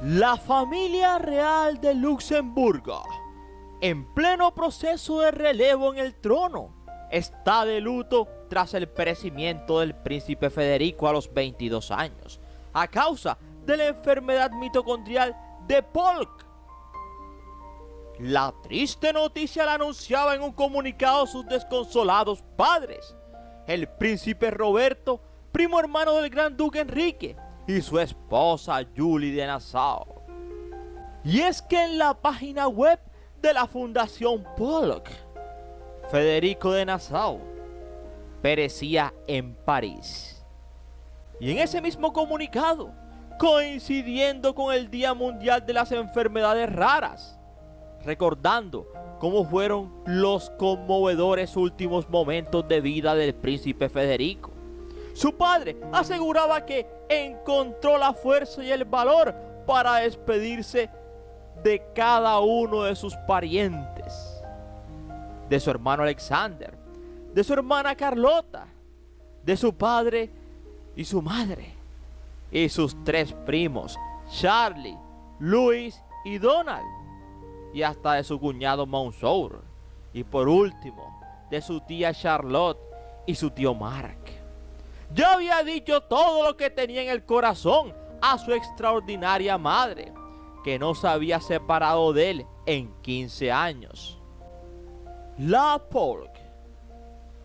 La familia real de Luxemburgo, en pleno proceso de relevo en el trono, está de luto tras el perecimiento del príncipe Federico a los 22 años, a causa de la enfermedad mitocondrial de Polk. La triste noticia la anunciaba en un comunicado sus desconsolados padres, el príncipe Roberto, primo hermano del gran duque Enrique, y su esposa Julie de Nassau. Y es que en la página web de la Fundación Polk, Federico de Nassau perecía en París. Y en ese mismo comunicado, coincidiendo con el Día Mundial de las Enfermedades Raras, recordando cómo fueron los conmovedores últimos momentos de vida del príncipe Federico, su padre aseguraba que encontró la fuerza y el valor para despedirse de cada uno de sus parientes, de su hermano Alexander, de su hermana Carlota, de su padre y su madre, y sus tres primos, Charlie, Louis y Donald, y hasta de su cuñado Monsour, y por último, de su tía Charlotte y su tío Mark. Ya había dicho todo lo que tenía en el corazón a su extraordinaria madre, que no se había separado de él en 15 años. La Polk,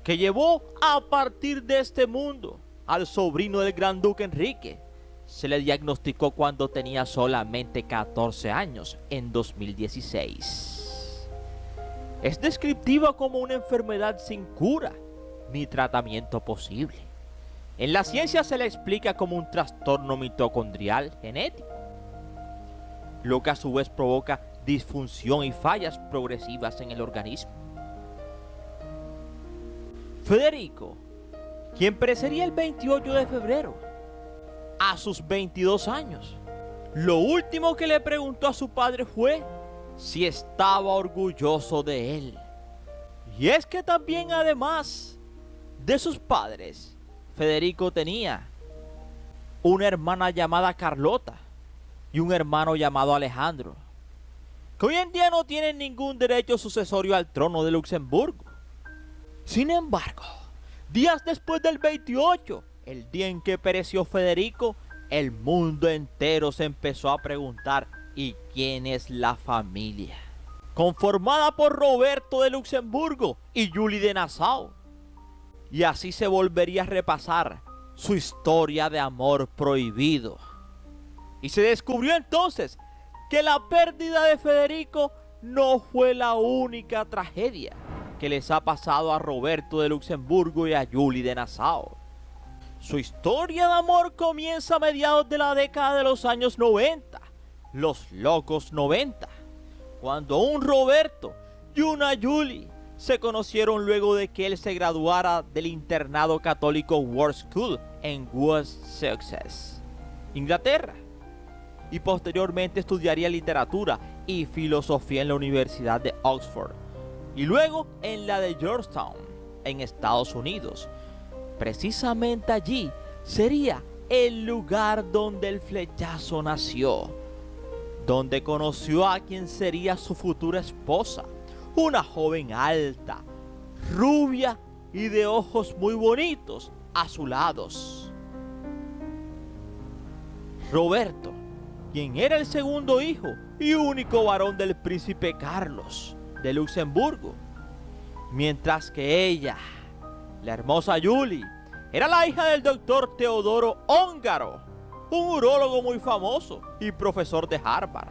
que llevó a partir de este mundo al sobrino del gran duque Enrique, se le diagnosticó cuando tenía solamente 14 años en 2016. Es descriptiva como una enfermedad sin cura ni tratamiento posible. En la ciencia se le explica como un trastorno mitocondrial genético, lo que a su vez provoca disfunción y fallas progresivas en el organismo. Federico, quien perecería el 28 de febrero, a sus 22 años, lo último que le preguntó a su padre fue si estaba orgulloso de él. Y es que también, además de sus padres, Federico tenía una hermana llamada Carlota y un hermano llamado Alejandro, que hoy en día no tienen ningún derecho sucesorio al trono de Luxemburgo. Sin embargo, días después del 28, el día en que pereció Federico, el mundo entero se empezó a preguntar: ¿y quién es la familia? Conformada por Roberto de Luxemburgo y Julie de Nassau. Y así se volvería a repasar su historia de amor prohibido. Y se descubrió entonces que la pérdida de Federico no fue la única tragedia que les ha pasado a Roberto de Luxemburgo y a Julie de Nassau. Su historia de amor comienza a mediados de la década de los años 90, los locos 90, cuando un Roberto y una Julie se conocieron luego de que él se graduara del internado católico World School en West Sussex, Inglaterra, y posteriormente estudiaría literatura y filosofía en la Universidad de Oxford y luego en la de Georgetown en Estados Unidos. Precisamente allí sería el lugar donde el flechazo nació, donde conoció a quien sería su futura esposa, una joven alta, rubia y de ojos muy bonitos, azulados. Roberto, quien era el segundo hijo y único varón del príncipe Carlos de Luxemburgo, mientras que ella, la hermosa Julie, era la hija del doctor Teodoro Ongaro, un urólogo muy famoso y profesor de Harvard.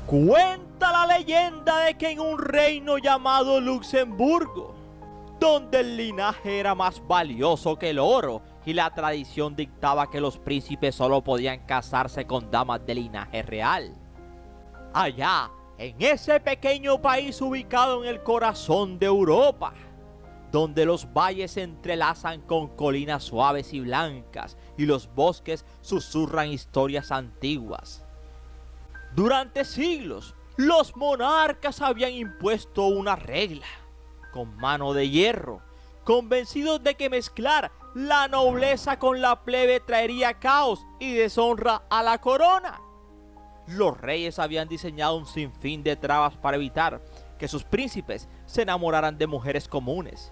Cuenta la leyenda de que en un reino llamado Luxemburgo, donde el linaje era más valioso que el oro y la tradición dictaba que los príncipes solo podían casarse con damas de linaje real, allá, en ese pequeño país ubicado en el corazón de Europa, donde los valles se entrelazan con colinas suaves y blancas y los bosques susurran historias antiguas. Durante siglos, los monarcas habían impuesto una regla, con mano de hierro, convencidos de que mezclar la nobleza con la plebe traería caos y deshonra a la corona. los reyes habían diseñado un sinfín de trabas para evitar que sus príncipes se enamoraran de mujeres comunes.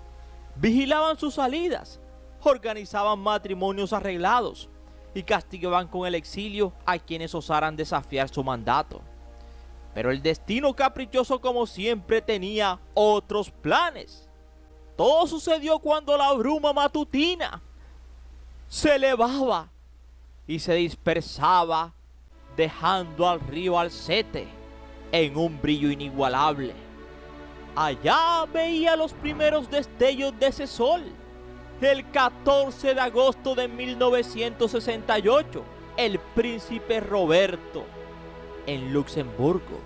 Vigilaban sus salidas, organizaban matrimonios arreglados y castigaban con el exilio a quienes osaran desafiar su mandato. Pero el destino caprichoso, como siempre, tenía otros planes. Todo sucedió cuando la bruma matutina se elevaba y se dispersaba, dejando al río Alcete en un brillo inigualable. Allá veía los primeros destellos de ese sol. El 14 de agosto de 1968, el príncipe Roberto en Luxemburgo.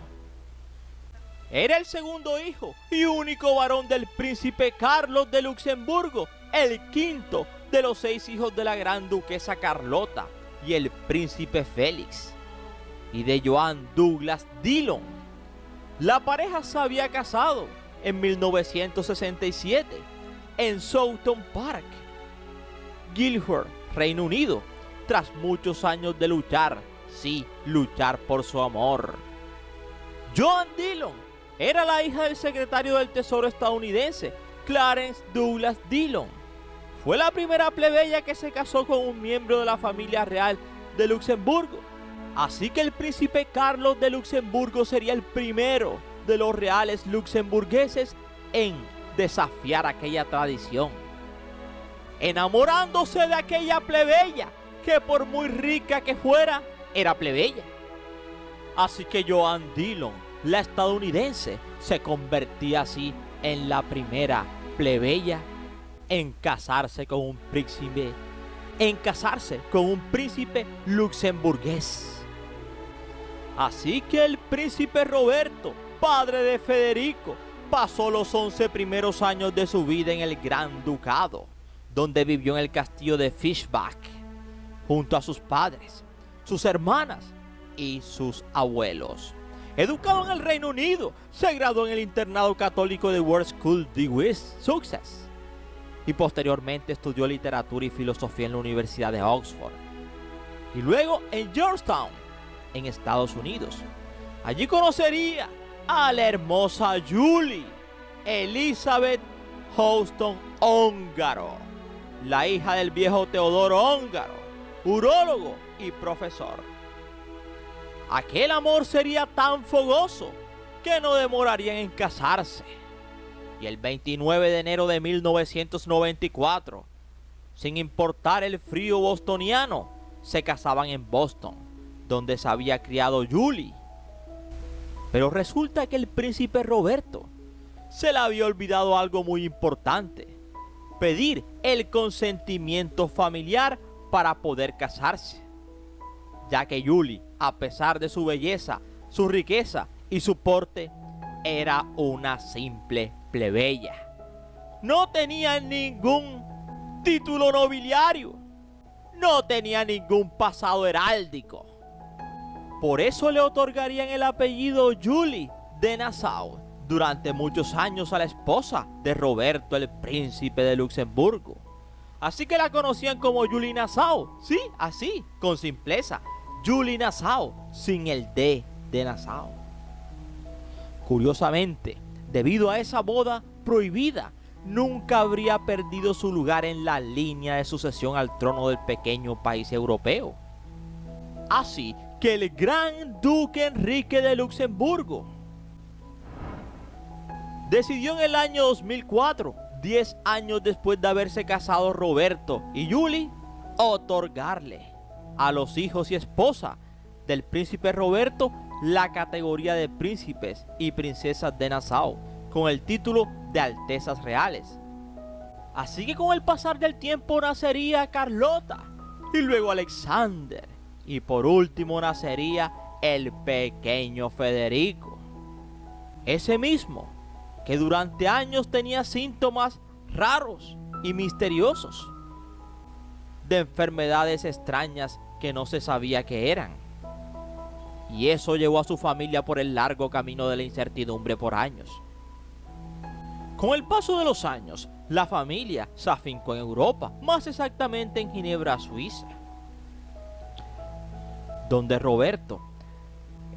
Era el segundo hijo y único varón del príncipe Carlos de Luxemburgo, el quinto de los 6 hijos de la gran duquesa Carlota y el príncipe Félix, y de Joan Douglas Dillon. La pareja se había casado en 1967 en Southern Park, Guildford, Reino Unido, tras muchos años de luchar, sí, luchar por su amor. Joan Dillon era la hija del secretario del Tesoro estadounidense, Clarence Douglas Dillon. Fue la primera plebeya que se casó con un miembro de la familia real de Luxemburgo. Así que el príncipe Carlos de Luxemburgo sería el primero de los reales luxemburgueses en desafiar aquella tradición, enamorándose de aquella plebeya que, por muy rica que fuera, era plebeya. Así que Joan Dillon, la estadounidense, se convertía así en la primera plebeya en casarse con un príncipe luxemburgués. Así que el príncipe Roberto, padre de Federico, pasó los 11 primeros años de su vida en el Gran Ducado, donde vivió en el castillo de Fischbach, junto a sus padres, sus hermanas y sus abuelos. Educado en el Reino Unido, se graduó en el internado católico de World School de Sussex y posteriormente estudió literatura y filosofía en la Universidad de Oxford y luego en Georgetown, en Estados Unidos. Allí conocería a la hermosa Julie Elizabeth Houston Ongaro, la hija del viejo Teodoro Ongaro, urólogo y profesor. Aquel amor sería tan fogoso que no demorarían en casarse. Y el 29 de enero de 1994, sin importar el frío bostoniano, se casaban en Boston, donde se había criado Julie. Pero resulta que el príncipe Roberto se le había olvidado algo muy importante: pedir el consentimiento familiar para poder casarse, ya que Julie, a pesar de su belleza, su riqueza y su porte, era una simple plebeya. No tenía ningún título nobiliario, no tenía ningún pasado heráldico. Por eso le otorgarían el apellido Julie de Nassau durante muchos años a la esposa de Roberto, el príncipe de Luxemburgo. Así que la conocían como Julie Nassau, sí, así, con simpleza, Julie Nassau, sin el D de Nassau. Curiosamente, debido a esa boda prohibida, nunca habría perdido su lugar en la línea de sucesión al trono del pequeño país europeo. Así que el gran duque Enrique de Luxemburgo decidió en el año 2004, 10 años después de haberse casado Roberto y Julie, otorgarle a los hijos y esposa del príncipe Roberto la categoría de príncipes y princesas de Nassau, con el título de Altezas Reales. Así que con el pasar del tiempo nacería Carlota, y luego Alexander, y por último nacería el pequeño Federico. Ese mismo que durante años tenía síntomas raros y misteriosos de enfermedades extrañas que no se sabía qué eran. Y eso llevó a su familia por el largo camino de la incertidumbre por años. Con el paso de los años, la familia se afincó en Europa, más exactamente en Ginebra, Suiza, donde Roberto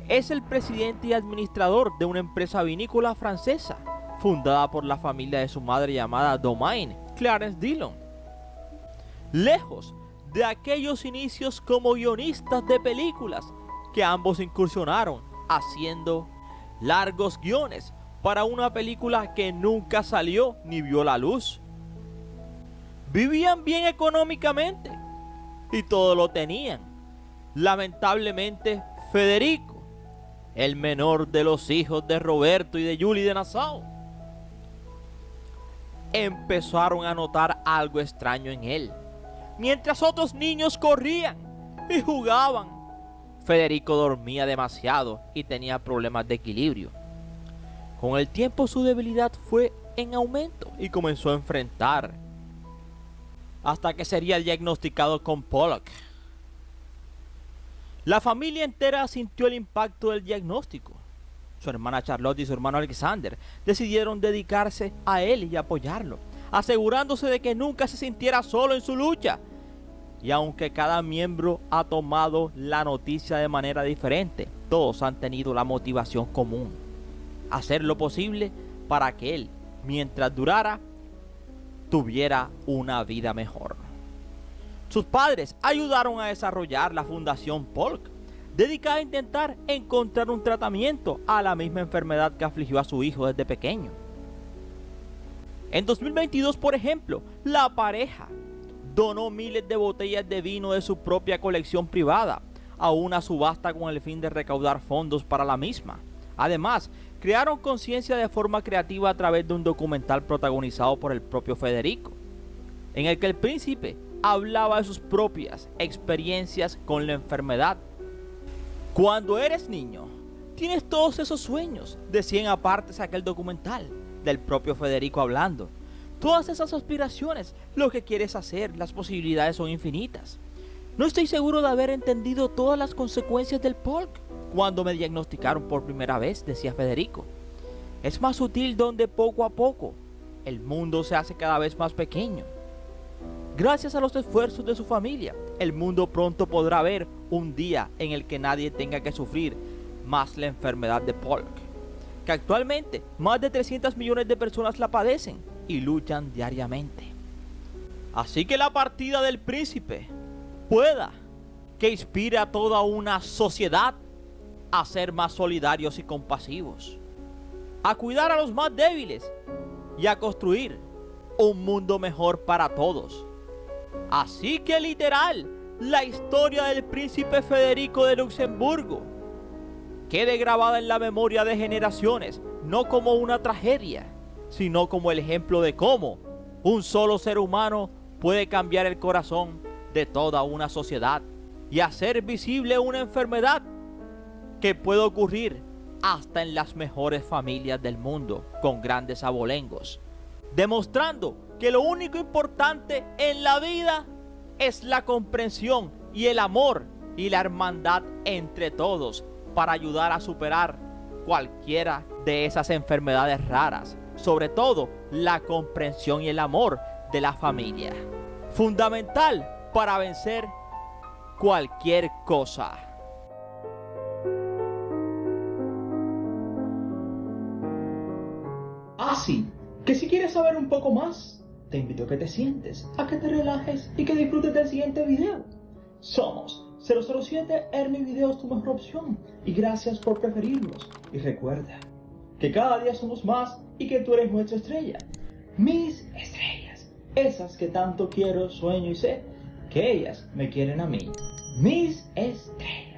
es el presidente y administrador de una empresa vinícola francesa, fundada por la familia de su madre llamada Domaine Clarence Dillon. Lejos de aquellos inicios como guionistas de películas que ambos incursionaron haciendo largos guiones para una película que nunca salió ni vio la luz. Vivían bien económicamente y todo lo tenían. Lamentablemente, Federico, el menor de los hijos de Roberto y de Julie de Nassau, empezaron a notar algo extraño en él. Mientras otros niños corrían y jugaban, Federico dormía demasiado y tenía problemas de equilibrio. Con el tiempo su debilidad fue en aumento y comenzó a enfrentar hasta que sería diagnosticado con Pollock. La familia entera sintió el impacto del diagnóstico. Su hermana Charlotte y su hermano Alexander decidieron dedicarse a él y apoyarlo, asegurándose de que nunca se sintiera solo en su lucha. Y aunque cada miembro ha tomado la noticia de manera diferente, todos han tenido la motivación común: hacer lo posible para que él, mientras durara, tuviera una vida mejor. Sus padres ayudaron a desarrollar la Fundación Polk, dedicada a intentar encontrar un tratamiento a la misma enfermedad que afligió a su hijo desde pequeño. En 2022, por ejemplo, la pareja donó miles de botellas de vino de su propia colección privada a una subasta con el fin de recaudar fondos para la misma. Además, crearon conciencia de forma creativa a través de un documental protagonizado por el propio Federico, en el que el príncipe hablaba de sus propias experiencias con la enfermedad. Cuando eres niño, tienes todos esos sueños, decía en apartes aquel documental del propio Federico hablando. Todas esas aspiraciones, lo que quieres hacer, las posibilidades son infinitas. No estoy seguro de haber entendido todas las consecuencias del Polk cuando me diagnosticaron por primera vez, decía Federico. Es más sutil donde poco a poco el mundo se hace cada vez más pequeño. Gracias a los esfuerzos de su familia, el mundo pronto podrá ver un día en el que nadie tenga que sufrir más la enfermedad de Polk, que actualmente más de 300 millones de personas la padecen y luchan diariamente. Así que la partida del príncipe pueda que inspire a toda una sociedad a ser más solidarios y compasivos, a cuidar a los más débiles y a construir un mundo mejor para todos. Así que literal, la historia del príncipe Federico de Luxemburgo quede grabada en la memoria de generaciones, no como una tragedia, sino como el ejemplo de cómo un solo ser humano puede cambiar el corazón de toda una sociedad y hacer visible una enfermedad que puede ocurrir hasta en las mejores familias del mundo con grandes abolengos, demostrando que lo único importante en la vida es la comprensión y el amor y la hermandad entre todos para ayudar a superar cualquiera de esas enfermedades raras, sobre todo la comprensión y el amor de la familia, fundamental para vencer cualquier cosa. Así que si quieres saber un poco más, te invito a que te sientes, a que te relajes y que disfrutes del siguiente video. Somos 007 Ernie Videos, tu mejor opción, y gracias por preferirnos. Y recuerda que cada día somos más y que tú eres nuestra estrella. Mis estrellas, esas que tanto quiero, sueño y sé que ellas me quieren a mí. Mis estrellas.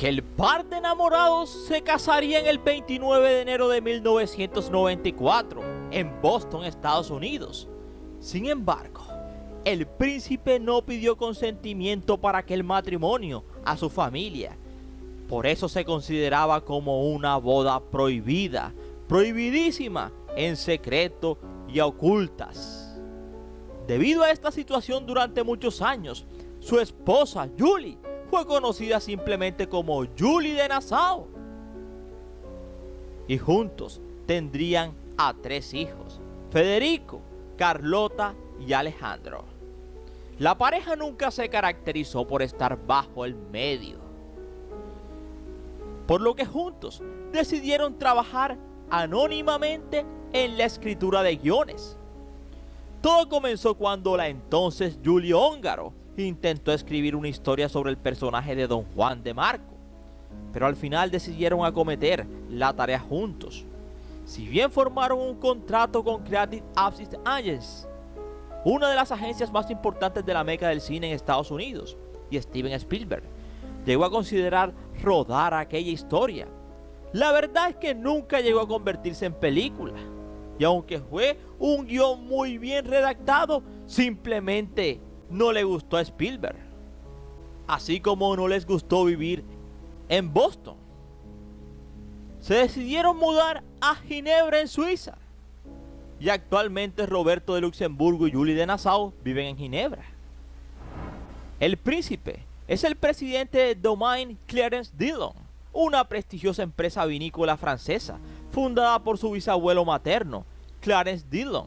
El par de enamorados se casarían el 29 de enero de 1994 en Boston, Estados Unidos. Sin embargo, el príncipe no pidió consentimiento para aquel matrimonio a su familia. Por eso se consideraba como una boda prohibida, prohibidísima, en secreto y a ocultas. Debido a esta situación durante muchos años, su esposa Julie fue conocida simplemente como Julie de Nassau. Y juntos tendrían a 3 hijos: Federico, Carlota y Alejandro. La pareja nunca se caracterizó por estar bajo el medio, por lo que juntos decidieron trabajar anónimamente en la escritura de guiones. Todo comenzó cuando la entonces Julie Ongaro intentó escribir una historia sobre el personaje de Don Juan de Marco, pero al final decidieron acometer la tarea juntos. Si bien formaron un contrato con Creative Assist Agency, una de las agencias más importantes de la meca del cine en Estados Unidos, y Steven Spielberg llegó a considerar rodar aquella historia, la verdad es que nunca llegó a convertirse en película. Y aunque fue un guión muy bien redactado, simplemente no le gustó a Spielberg. Así como no les gustó vivir en Boston, se decidieron mudar a Ginebra, en Suiza. Y actualmente Roberto de Luxemburgo y Julie de Nassau viven en Ginebra. El príncipe es el presidente de Domaine Clarence Dillon, una prestigiosa empresa vinícola francesa fundada por su bisabuelo materno, Clarence Dillon.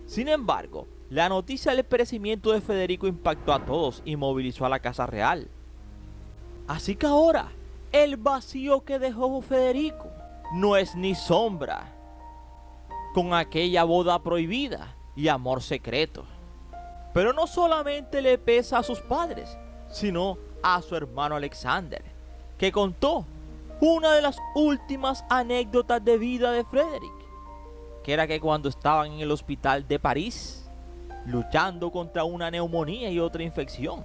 Sin embargo, la noticia del perecimiento de Federico impactó a todos y movilizó a la Casa Real. Así que ahora, el vacío que dejó Federico no es ni sombra con aquella boda prohibida y amor secreto. Pero no solamente le pesa a sus padres, sino a su hermano Alexander, que contó una de las últimas anécdotas de vida de Frederick, que era que cuando estaban en el hospital de París, luchando contra una neumonía y otra infección,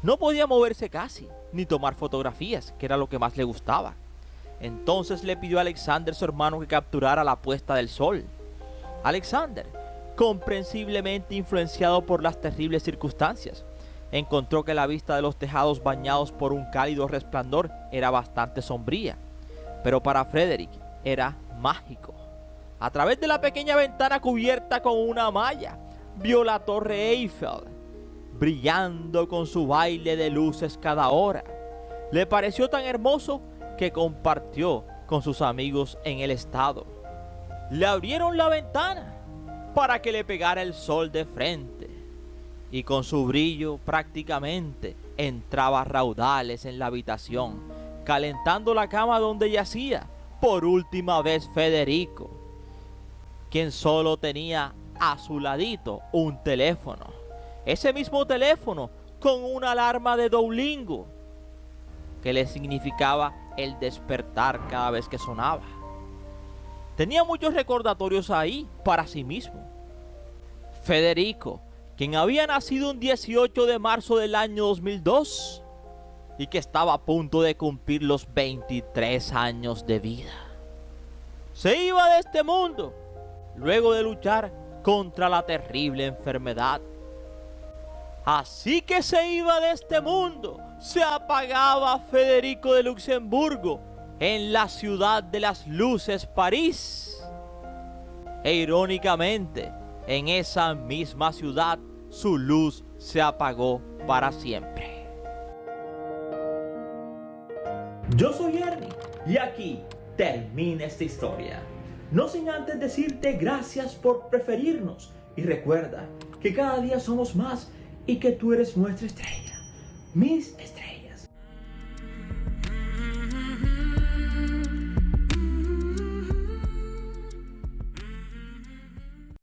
no podía moverse casi, ni tomar fotografías, que era lo que más le gustaba. Entonces le pidió a Alexander, su hermano, que capturara la puesta del sol. Alexander, comprensiblemente influenciado por las terribles circunstancias, encontró que la vista de los tejados bañados por un cálido resplandor era bastante sombría, pero para Frederick era mágico. A través de la pequeña ventana cubierta con una malla, vio la Torre Eiffel brillando con su baile de luces cada hora. Le pareció tan hermoso que compartió con sus amigos en el estado. Le abrieron la ventana para que le pegara el sol de frente, y con su brillo prácticamente entraba a raudales en la habitación, calentando la cama donde yacía por última vez Federico, quien solo tenía a su ladito un teléfono. Ese mismo teléfono con una alarma de Duolingo que le significaba el despertar cada vez que sonaba. Tenía muchos recordatorios ahí para sí mismo. Federico, quien había nacido un 18 de marzo del año 2002 y que estaba a punto de cumplir los 23 años de vida, se iba de este mundo luego de luchar contra la terrible enfermedad. Así que se iba de este mundo, se apagaba Federico de Luxemburgo en la ciudad de las luces, París. E irónicamente, en esa misma ciudad, su luz se apagó para siempre. Yo soy Ernie y aquí termina esta historia. No sin antes decirte gracias por preferirnos y recuerda que cada día somos más y que tú eres nuestra estrella, Miss Estrella.